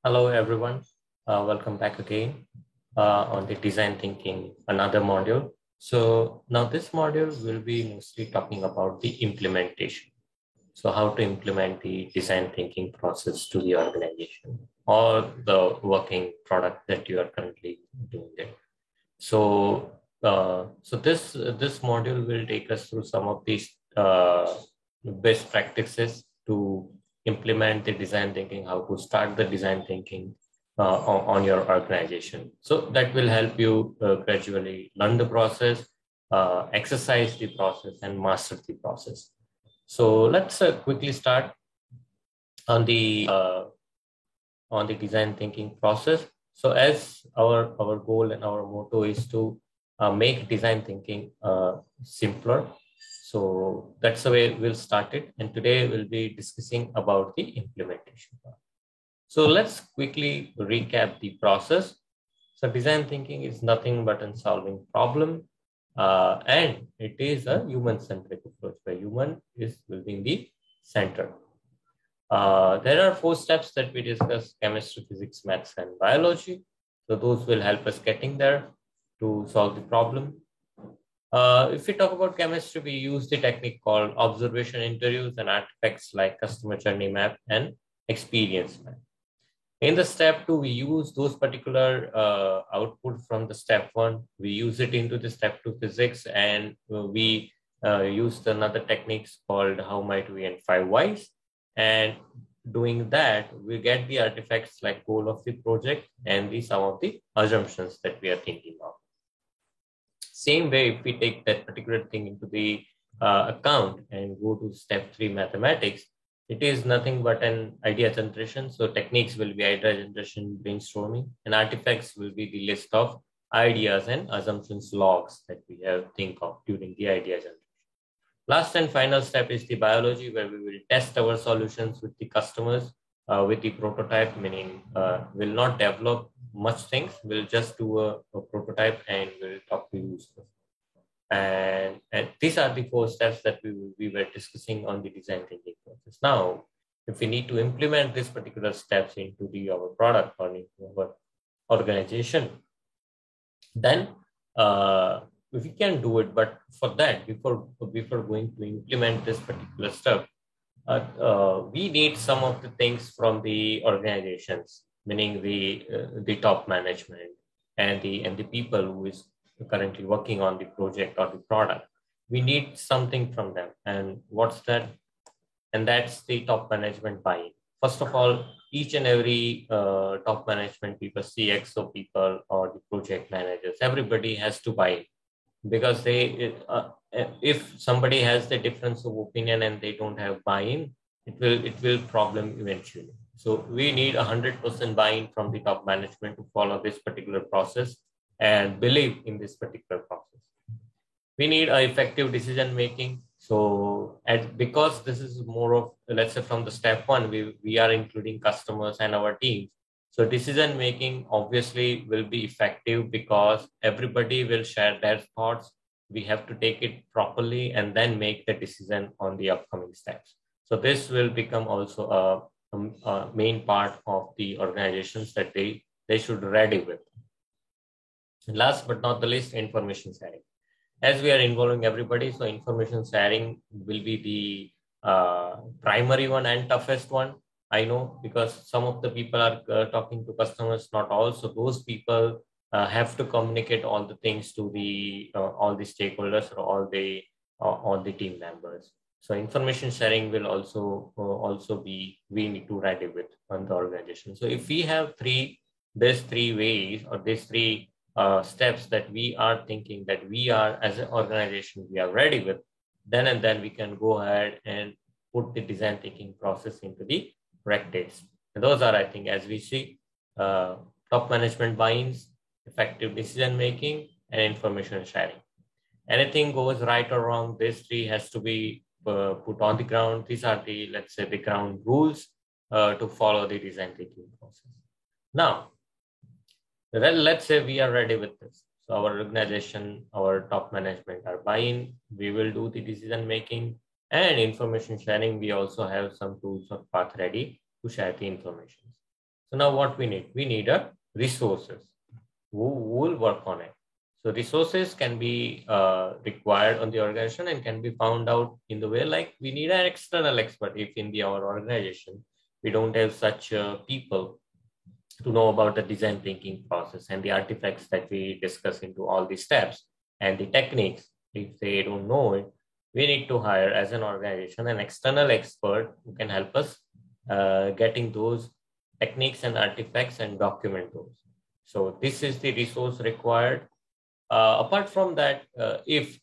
Hello, everyone. Welcome back again on the design thinking, another module. So now this module will be mostly talking about the implementation. So how to implement the design thinking process to the organization or the working product that you are currently doing it. So this module will take us through some of these best practices to implement the design thinking, how to start the design thinking on your organization. So that will help you gradually learn the process, exercise the process, and master the process. So let's quickly start on the design thinking process. So as our goal and our motto is to make design thinking simpler. So that's the way we'll start it. And today we'll be discussing about the implementation part. So let's quickly recap the process. So design thinking is nothing but in solving problem, and it is a human-centric approach where human is within the center. There are four steps that we discuss: chemistry, physics, maths, and biology. So those will help us getting there to solve the problem. If we talk about chemistry, we use the technique called observation interviews and artifacts like customer journey map and experience map. In the step two, we use those particular output from the step one. We use it into the step two physics, and we used another techniques called how might we and five whys. And doing that, we get the artifacts like goal of the project and the some of the assumptions that we are thinking of. Same way, if we take that particular thing into the account and go to step three mathematics, it is nothing but an idea generation. So techniques will be idea generation, brainstorming, and artifacts will be the list of ideas and assumptions logs that we have think of during the idea generation. Last and final step is the biology, where we will test our solutions with the customers with the prototype, meaning we'll not develop much things. We'll just do a prototype and we'll talk to users. And these are the four steps that we were discussing on the design thinking process. Now, if we need to implement these particular steps into our product or into our organization, then we can do it. But for that, before going to implement this particular stuff, we need some of the things from the organizations, meaning the top management and the people who is currently working on the project or the product. We need something from them, and what's that? And that's the top management buy-in. First of all, each and every top management people, CXO people or the project managers, everybody has to buy in, because if somebody has the difference of opinion and they don't have buy-in, it will problem eventually. So we need 100% buy-in from the top management to follow this particular process and believe in this particular process. We need a effective decision making. So because this is more of, let's say, from the step one, we are including customers and our teams. So decision making obviously will be effective because everybody will share their thoughts. We have to take it properly and then make the decision on the upcoming steps. So this will become also a main part of the organizations that they should ready with. Last but not the least, information sharing. As we are involving everybody, so information sharing will be the primary one and toughest one. I know, because some of the people are talking to customers, not all. So those people have to communicate all the things to the all the stakeholders or all the team members. So information sharing will also be, we need to ready with on the organization. So if we have these three ways or these three steps that we are thinking that we are as an organization we are ready with, then we can go ahead and put the design thinking process into the practice. And those are, I think, as we see, top management buy-ins, effective decision making, and information sharing. Anything goes right or wrong, this three has to be put on the ground. These are the, let's say, the ground rules to follow the design thinking process. Now, let's say we are ready with this. So our organization, our top management are buying, we will do the decision making and information sharing. We also have some tools of path ready to share the information. So now what we need? We need a resources who will work on it. So resources can be required on the organization and can be found out in the way like we need an external expert. If in our organization we don't have such people to know about the design thinking process and the artifacts that we discuss into all the steps and the techniques, if they don't know it, we need to hire as an organization an external expert who can help us getting those techniques and artifacts and document those. So this is the resource required. Apart from that, if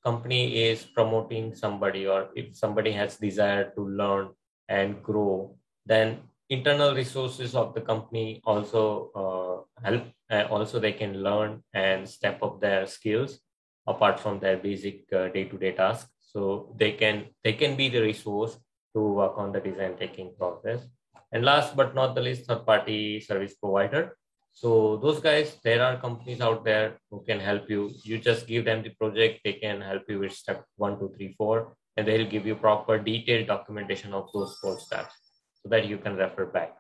company is promoting somebody or if somebody has desire to learn and grow, then internal resources of the company also help. Also, they can learn and step up their skills apart from their basic day-to-day tasks. So they can be the resource to work on the design thinking process. And last but not the least, third-party service provider. So those guys, there are companies out there who can help you. You just give them the project, they can help you with step 1, 2, 3, 4, and they'll give you proper detailed documentation of those 4 steps so that you can refer back.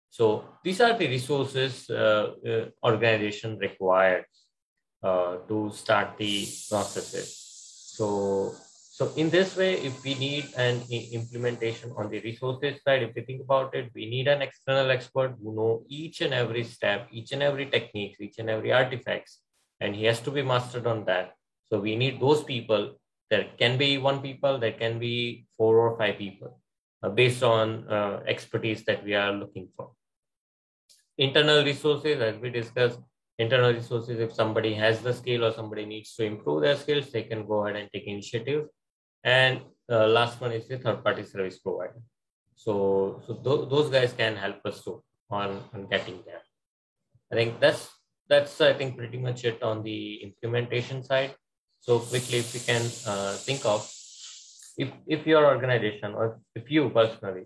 So these are the resources organization required to start the processes. So in this way, if we need an implementation on the resources side, if you think about it, we need an external expert who know each and every step, each and every technique, each and every artifacts, and he has to be mastered on that. So we need those people. There can be 1 people, there can be 4 or 5 people, based on expertise that we are looking for. Internal resources, as we discussed, internal resources, if somebody has the skill or somebody needs to improve their skills, they can go ahead and take initiative. And last one is the third-party service provider. So those guys can help us too on getting there. I think that's I think pretty much it on the implementation side. So quickly, if we can think of if your organization or if you personally,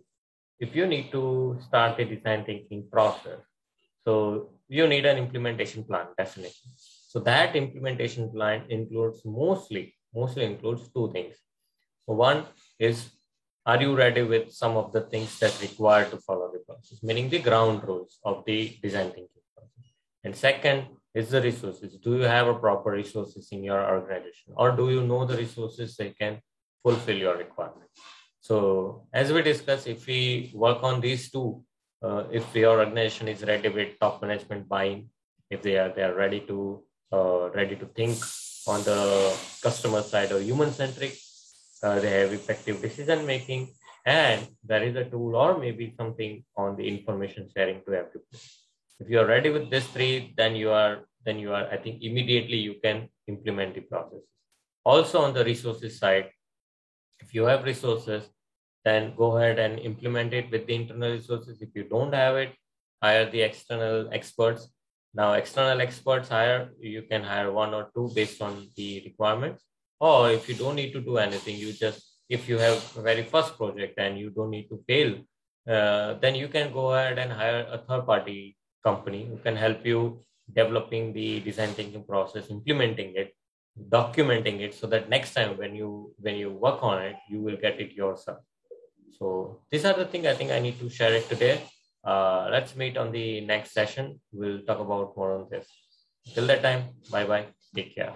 if you need to start a design thinking process, so you need an implementation plan, definitely. So that implementation plan includes mostly includes 2 things. One is, are you ready with some of the things that require to follow the process, meaning the ground rules of the design thinking process. And second is the resources. Do you have a proper resources in your organization, or do you know the resources that can fulfill your requirement? So as we discussed, if we work on these 2, if your organization is ready with top management buy-in, if they are ready to think on the customer side or human centric, they have effective decision making, and there is a tool or maybe something on the information sharing to everybody. If you are ready with this 3, then you are I think immediately you can implement the processes. Also on the resources side, if you have resources, then go ahead and implement it with the internal resources. If you don't have it, hire the external experts. Now, external experts you can hire 1 or 2 based on the requirements. Or if you don't need to do anything, if you have a very first project and you don't need to fail, then you can go ahead and hire a third-party company who can help you developing the design thinking process, implementing it, documenting it, so that next time when you work on it, you will get it yourself. So these are the things I think I need to share it today. Let's meet on the next session. We'll talk about more on this. Till that time, bye-bye. Take care.